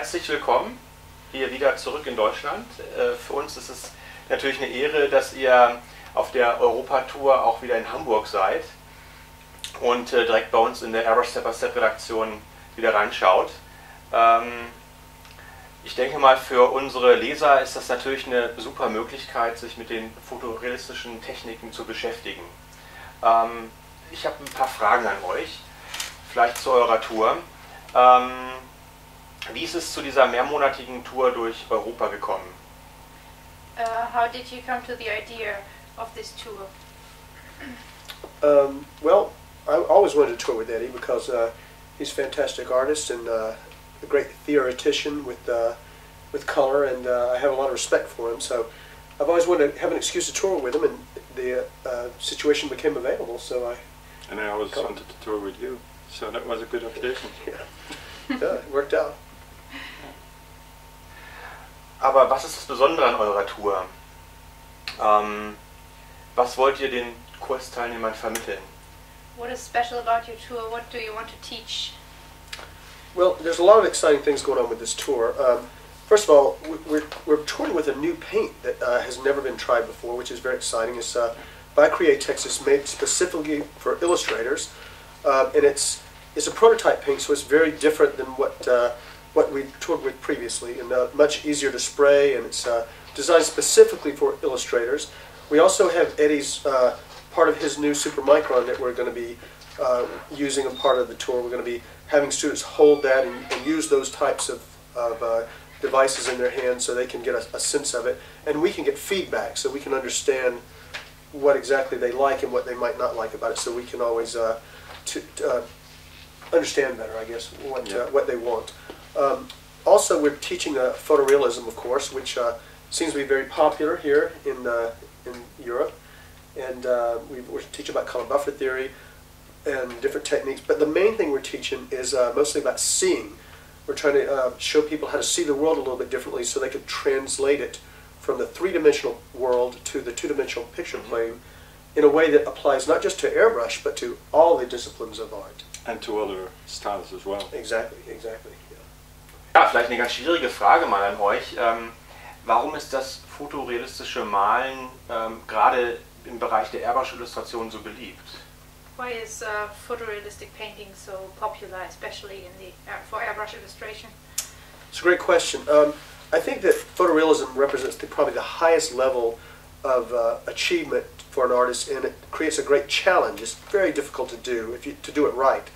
herzlich willkommen hier wieder zurück in Deutschland. Für uns ist es natürlich eine Ehre, dass ihr auf der Europatour auch wieder in Hamburg seid und direkt bei uns in der Airbrush Step-by-Step-Redaktion wieder reinschaut. Ich denke mal, für unsere Leser ist das natürlich eine super Möglichkeit, sich mit den fotorealistischen Techniken zu beschäftigen. Ich habe ein paar Fragen an euch, vielleicht zu eurer Tour. Wie ist es zu dieser mehrmonatigen Tour durch Europa gekommen? How did you come to the idea of this tour? Well, I always wanted to tour with Eddy because he's a fantastic artist and a great theoretician with color, and I have a lot of respect for him. So I've always wanted to have an excuse to tour with him, and the situation became available. So And I always wanted to tour with you, so that was a good occasion. Yeah, it worked out. Aber was ist das Besondere an eurer Tour? Was wollt ihr den Kursteilnehmern vermitteln? What is special about your tour? What do you want to teach? Well, there's a lot of exciting things going on with this tour. First of all, we're touring with a new paint that has never been tried before, which is very exciting. It's by Createx. It's made specifically for illustrators, and it's a prototype paint, so it's very different than what we toured with previously, and much easier to spray, and it's designed specifically for illustrators. We also have Eddy's part of his new Super Micron that we're going to be using a part of the tour. We're going to be having students hold that and use those types of devices in their hands so they can get a sense of it, and we can get feedback so we can understand what exactly they like and what they might not like about it, so we can always understand better, I guess, what they want. Also, we're teaching photorealism, of course, which seems to be very popular here in Europe, and we're teaching about color buffer theory and different techniques, but the main thing we're teaching is mostly about seeing. We're trying to show people how to see the world a little bit differently so they can translate it from the three-dimensional world to the two-dimensional picture plane in a way that applies not just to airbrush, but to all the disciplines of art. And to other styles as well. Exactly, exactly. Ja, vielleicht eine ganz schwierige Frage mal an euch. Warum ist das fotorealistische Malen gerade im Bereich der Airbrush-Illustration so beliebt? Why is photorealistic painting so popular, especially in the for airbrush illustration? It's a great question. I think that photorealism represents probably the highest level of achievement for an artist, and it creates a great challenge. It's very difficult to do to do it right,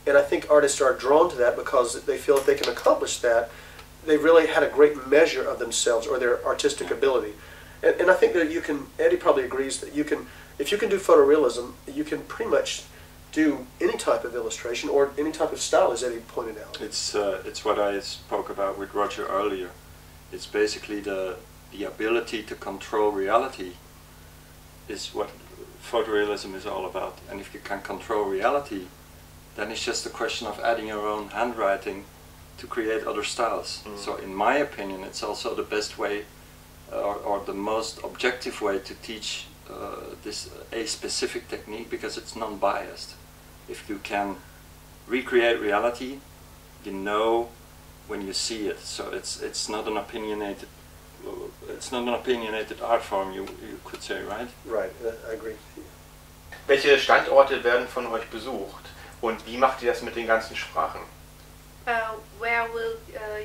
and I think artists are drawn to that because they feel if they can accomplish that, they've really had a great measure of themselves or their artistic ability. And I think that you can. Eddy probably agrees that you can. If you can do photorealism, you can pretty much do any type of illustration or any type of style, as Eddy pointed out. It's what I spoke about with Roger earlier. It's basically the ability to control reality is what photorealism is all about. And if you can control reality, then it's just a question of adding your own handwriting to create other styles. So in my opinion, it's also the best way or the most objective way to teach a specific technique, because it's non-biased. If you can recreate reality, you know when you see it. So it's not an opinionated art form, you could say, right? Right, I agree. Welche Standorte werden von euch besucht und wie macht ihr das mit den ganzen Sprachen? Where will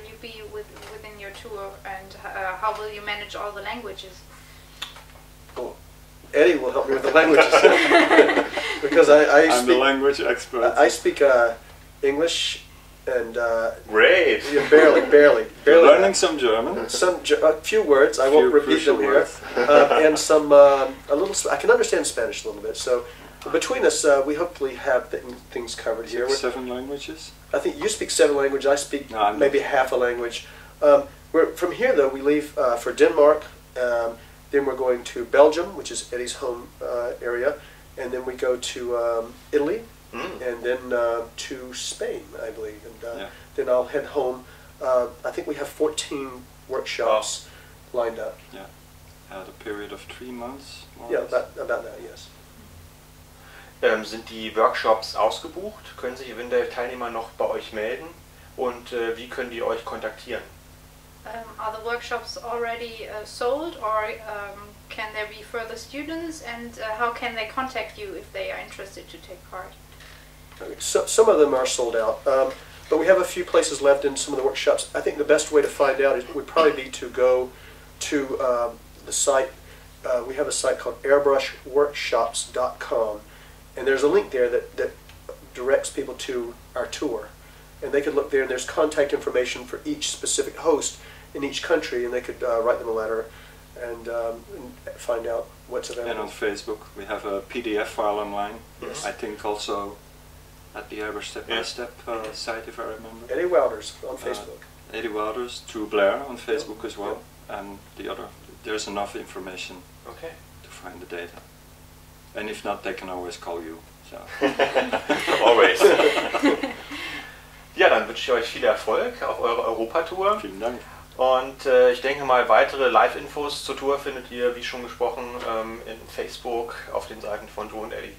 you be within your tour, and how will you manage all the languages? Well, Eddy will help me with the languages because I'm the language expert. I speak English and Great. Yeah, barely. You're learning some German. A few words. I won't repeat them here, and some a little. I can understand Spanish a little bit. So between us, we hopefully have things covered here. 7 languages. I think you speak 7 languages. I speak maybe half a language. From here, though, we leave for Denmark. Then we're going to Belgium, which is Eddy's home area, and then we go to Italy, and then to Spain, I believe, and then I'll head home. I think we have 14 workshops lined up. Yeah, at a period of 3 months. Yeah, about that, yes. Sind die Workshops ausgebucht? Können sich eventuell Teilnehmer noch bei euch melden? und wie können die euch kontaktieren? Are the workshops already sold, or can there be further students, and how can they contact you if they are interested to take part? So, some of them are sold out, but we have a few places left in some of the workshops. I think the best way to find out would probably be to go to the site. We have a site called airbrushworkshops.com, and there's a link there that directs people to our tour. And they could look there, and there's contact information for each specific host in each country, and they could write them a letter and find out what's available. And on Facebook, we have a PDF file online. Yes. I think also at the Airbrush step-by-step site, if I remember. Eddy Wouters on Facebook. Eddy Wouters, Dru Blair on Facebook as well, and the other. There's enough information to find the data. And if not, they can always call you. So. Always. Ja, dann wünsche ich euch viel Erfolg auf eurer Europatour. Vielen Dank. Und ich denke mal, weitere Live-Infos zur Tour findet ihr, wie schon gesprochen, in Facebook auf den Seiten von Dru und Eddy.